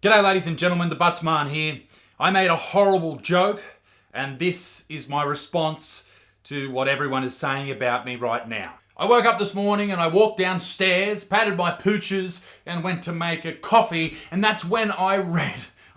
G'day ladies and gentlemen, the Buttsman here. I made a horrible joke and this is my response to what everyone is saying about me right now. I woke up this morning and I walked downstairs, patted my pooches and went to make a coffee, and that's when I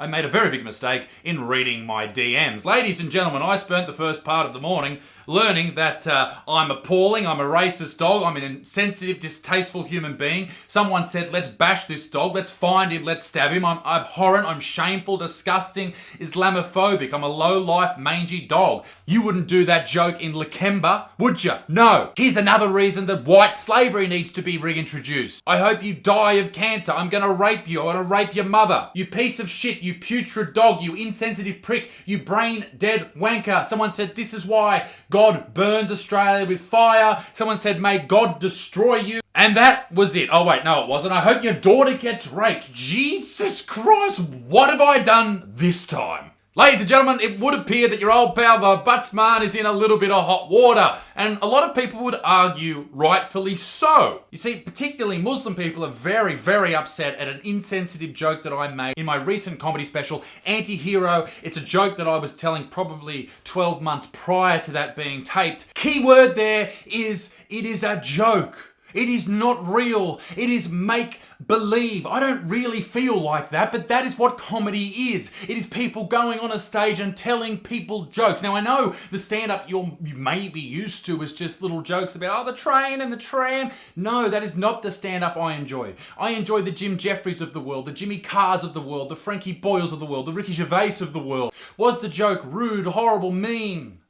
made a very big mistake in reading my DMs. Ladies and gentlemen, I spent the first part of the morning learning that I'm appalling, I'm a racist dog, I'm an insensitive, distasteful human being. Someone said, let's bash this dog, let's find him, let's stab him. I'm abhorrent, I'm shameful, disgusting, Islamophobic. I'm a low-life, mangy dog. You wouldn't do that joke in Lakemba, would you? No. Here's another reason that white slavery needs to be reintroduced. I hope you die of cancer. I'm gonna rape you. I'm gonna rape your mother. You piece of shit, you putrid dog, you insensitive prick, you brain-dead wanker. Someone said, this is why God burns Australia with fire. Someone said, may God destroy you. And that was it. Oh wait, no it wasn't. I hope your daughter gets raped. Jesus Christ, what have I done this time? Ladies and gentlemen, it would appear that your old pal, the Buttsman, is in a little bit of hot water. And a lot of people would argue rightfully so. You see, particularly Muslim people are very, very upset at an insensitive joke that I made in my recent comedy special, Anti-Hero. It's a joke that I was telling probably 12 months prior to that being taped. Key word there is, it is a joke. It is not real. It is make-believe. I don't really feel like that, but that is what comedy is. It is people going on a stage and telling people jokes. Now, I know the stand-up you may be used to is just little jokes about, oh, the train and the tram. No, that is not the stand-up I enjoy. I enjoy the Jim Jeffries of the world, the Jimmy Carrs of the world, the Frankie Boyles of the world, the Ricky Gervais of the world. Was the joke rude, horrible, mean,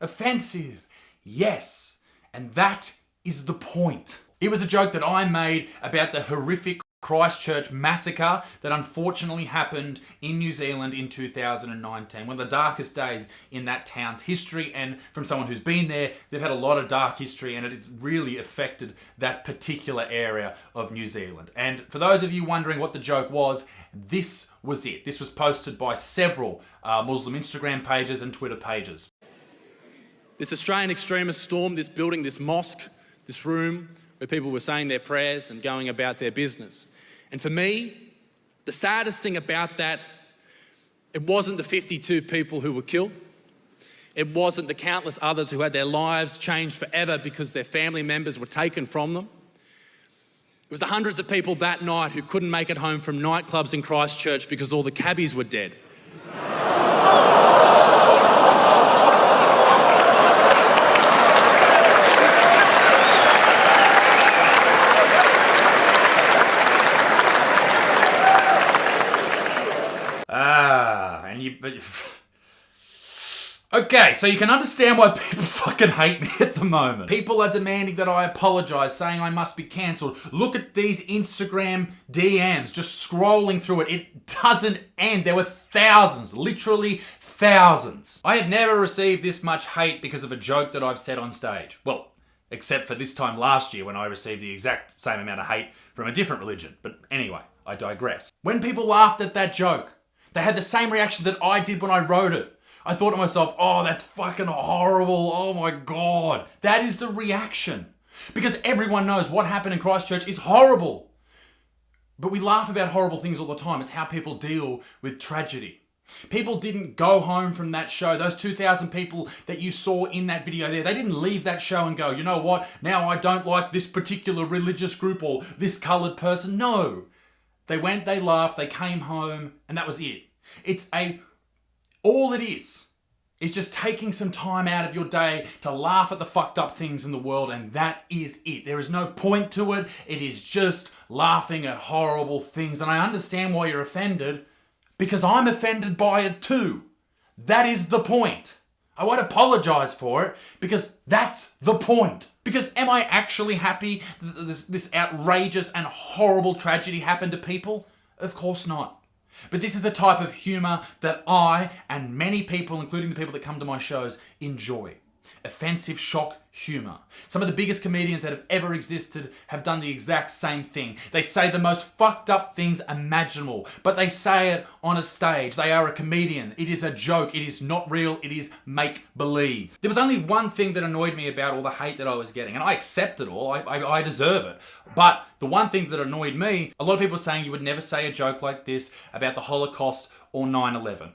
offensive? Yes, and that is the point. It was a joke that I made about the horrific Christchurch massacre that unfortunately happened in New Zealand in 2019. One of the darkest days in that town's history, and from someone who's been there, they've had a lot of dark history and it has really affected that particular area of New Zealand. And for those of you wondering what the joke was, this was it. This was posted by several Muslim Instagram pages and Twitter pages. This Australian extremist stormed this building, this mosque, this room, where people were saying their prayers and going about their business. And for me, the saddest thing about that, it wasn't the 52 people who were killed. It wasn't the countless others who had their lives changed forever because their family members were taken from them. It was the hundreds of people that night who couldn't make it home from nightclubs in Christchurch because all the cabbies were dead. Okay, so you can understand why people fucking hate me at the moment. People are demanding that I apologise, saying I must be cancelled. Look at these Instagram DMs, just scrolling through it. It doesn't end. There were thousands, literally thousands. I have never received this much hate because of a joke that I've said on stage. Well, except for this time last year when I received the exact same amount of hate from a different religion. But anyway, I digress. When people laughed at that joke, they had the same reaction that I did when I wrote it. I thought to myself, oh, that's fucking horrible. Oh my God. That is the reaction. Because everyone knows what happened in Christchurch is horrible. But we laugh about horrible things all the time. It's how people deal with tragedy. People didn't go home from that show. Those 2,000 people that you saw in that video there, they didn't leave that show and go, you know what, now I don't like this particular religious group or this coloured person. No. They went, they laughed, they came home, and that was it. All it is just taking some time out of your day to laugh at the fucked up things in the world, and that is it. There is no point to it. It is just laughing at horrible things, and I understand why you're offended, because I'm offended by it too. That is the point. I won't apologise for it, because that's the point. Because am I actually happy that this outrageous and horrible tragedy happened to people? Of course not. But this is the type of humour that I and many people, including the people that come to my shows, enjoy. Offensive shock humor. Some of the biggest comedians that have ever existed have done the exact same thing. They say the most fucked up things imaginable, but they say it on a stage. They are a comedian. It is a joke. It is not real. It is make-believe. There was only one thing that annoyed me about all the hate that I was getting, and I accept it all. I deserve it. But the one thing that annoyed me, a lot of people were saying you would never say a joke like this about the Holocaust or 9/11.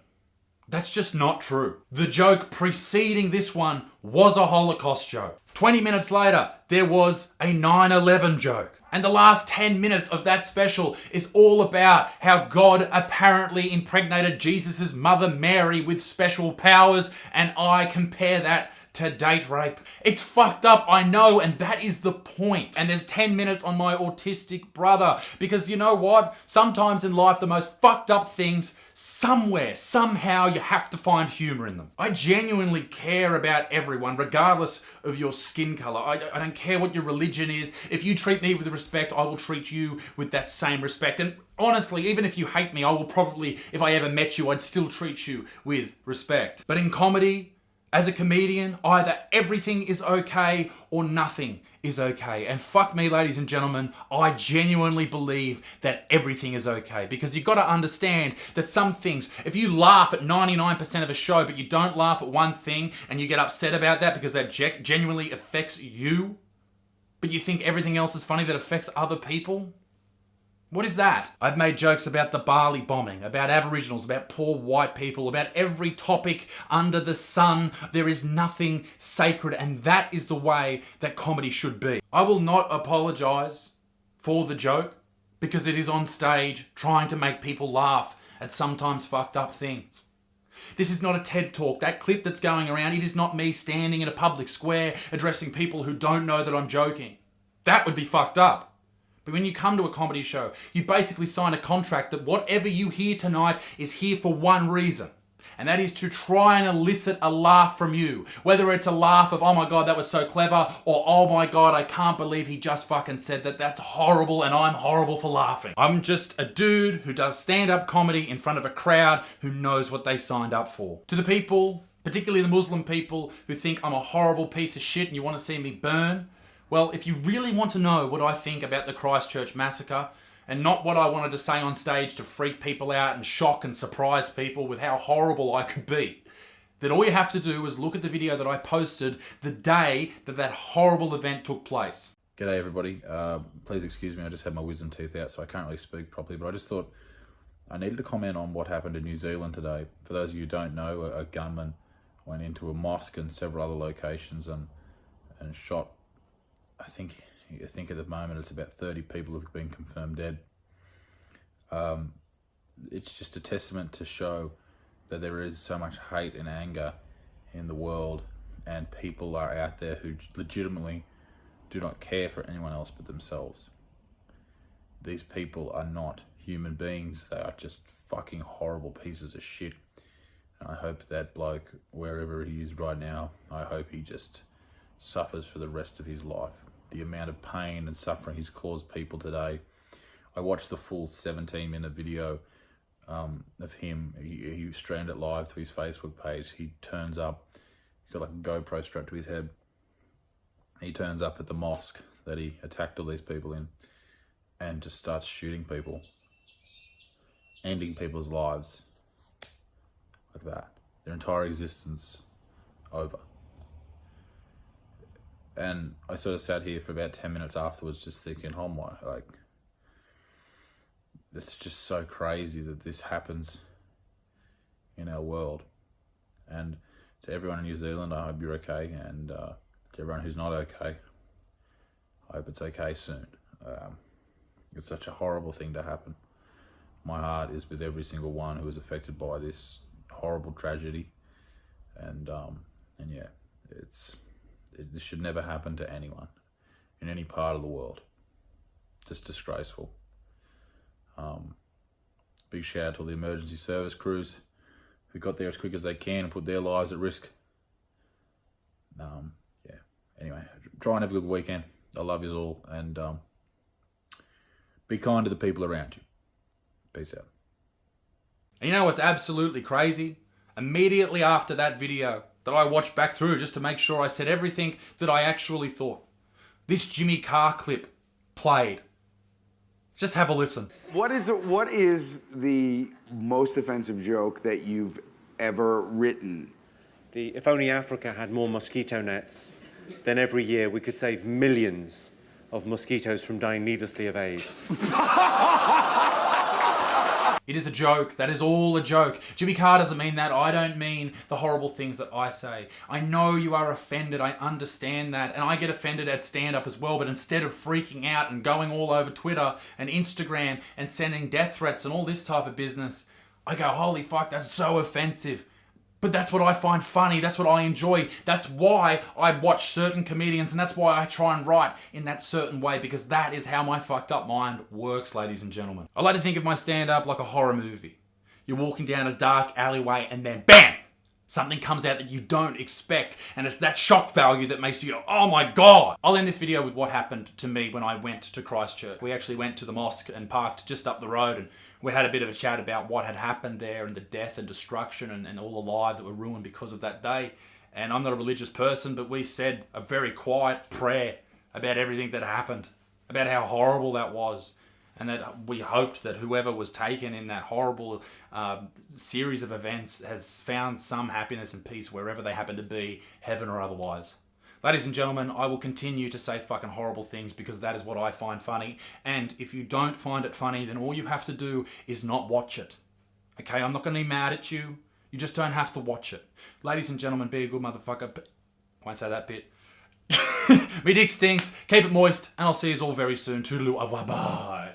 That's just not true. The joke preceding this one was a Holocaust joke. 20 minutes later, there was a 9/11 joke. And the last 10 minutes of that special is all about how God apparently impregnated Jesus' mother Mary with special powers, and I compare that to date rape. It's fucked up, I know, and that is the point. And there's 10 minutes on my autistic brother, because you know what? Sometimes in life, the most fucked up things, somewhere, somehow, you have to find humor in them. I genuinely care about everyone, regardless of your skin color. I don't care what your religion is. If you treat me with respect, I will treat you with that same respect. And honestly, even if you hate me, I will probably, if I ever met you, I'd still treat you with respect. But in comedy, as a comedian, either everything is okay or nothing is okay. And fuck me, ladies and gentlemen, I genuinely believe that everything is okay. Because you've got to understand that some things, if you laugh at 99% of a show, but you don't laugh at one thing and you get upset about that because that genuinely affects you, but you think everything else is funny that affects other people, what is that? I've made jokes about the Bali bombing, about Aboriginals, about poor white people, about every topic under the sun. There is nothing sacred, and that is the way that comedy should be. I will not apologise for the joke because it is on stage trying to make people laugh at sometimes fucked up things. This is not a TED Talk. That clip that's going around, it is not me standing in a public square addressing people who don't know that I'm joking. That would be fucked up. But when you come to a comedy show, you basically sign a contract that whatever you hear tonight is here for one reason. And that is to try and elicit a laugh from you. Whether it's a laugh of, oh my God, that was so clever, or oh my God, I can't believe he just fucking said that. That's horrible and I'm horrible for laughing. I'm just a dude who does stand-up comedy in front of a crowd who knows what they signed up for. To the people, particularly the Muslim people, who think I'm a horrible piece of shit and you want to see me burn, well, if you really want to know what I think about the Christchurch massacre, and not what I wanted to say on stage to freak people out and shock and surprise people with how horrible I could be, then all you have to do is look at the video that I posted the day that that horrible event took place. G'day everybody, please excuse me, I just had my wisdom teeth out so I can't really speak properly, but I just thought I needed to comment on what happened in New Zealand today. For those of you who don't know, a gunman went into a mosque and several other locations and shot, I think at the moment it's about 30 people have been confirmed dead. It's just a testament to show that there is so much hate and anger in the world, and people are out there who legitimately do not care for anyone else but themselves. These people are not human beings, they are just fucking horrible pieces of shit. And I hope that bloke, wherever he is right now, I hope he just suffers for the rest of his life. The amount of pain and suffering he's caused people today. I watched the full 17-minute video of him. He streamed it live to his Facebook page. He turns up, he's got like a GoPro strapped to his head. He turns up at the mosque that he attacked all these people in and just starts shooting people, ending people's lives like that. Their entire existence over. And I sort of sat here for about 10 minutes afterwards just thinking, oh my, like, it's just so crazy that this happens in our world. And to everyone in New Zealand, I hope you're okay. And to everyone who's not okay, I hope it's okay soon. It's such a horrible thing to happen. My heart is with every single one who is affected by this horrible tragedy. And yeah, this should never happen to anyone in any part of the world. Just disgraceful. Big shout out to all the emergency service crews who got there as quick as they can and put their lives at risk. Yeah. Anyway, try and have a good weekend. I love you all, and be kind to the people around you. Peace out. And you know what's absolutely crazy? Immediately after that video, that I watched back through just to make sure I said everything that I actually thought. This Jimmy Carr clip played. Just have a listen. What is the most offensive joke that you've ever written? If only Africa had more mosquito nets, then every year we could save millions of mosquitoes from dying needlessly of AIDS. It is a joke. That is all a joke. Jimmy Carr doesn't mean that. I don't mean the horrible things that I say. I know you are offended. I understand that. And I get offended at stand-up as well. But instead of freaking out and going all over Twitter and Instagram and sending death threats and all this type of business, I go, holy fuck, that's so offensive. But that's what I find funny. That's what I enjoy. That's why I watch certain comedians, and that's why I try and write in that certain way, because that is how my fucked up mind works, ladies and gentlemen. I like to think of my stand-up like a horror movie. You're walking down a dark alleyway and then BAM! Something comes out that you don't expect, and it's that shock value that makes you go, oh my God! I'll end this video with what happened to me when I went to Christchurch. We actually went to the mosque and parked just up the road, and we had a bit of a chat about what had happened there and the death and destruction and all the lives that were ruined because of that day. And I'm not a religious person, but we said a very quiet prayer about everything that happened, about how horrible that was, and that we hoped that whoever was taken in that horrible series of events has found some happiness and peace wherever they happen to be, heaven or otherwise. Ladies and gentlemen, I will continue to say fucking horrible things because that is what I find funny. And if you don't find it funny, then all you have to do is not watch it. Okay, I'm not going to be mad at you. You just don't have to watch it. Ladies and gentlemen, be a good motherfucker. I won't say that bit. Me dick stinks. Keep it moist. And I'll see you all very soon. Toodaloo. Bye.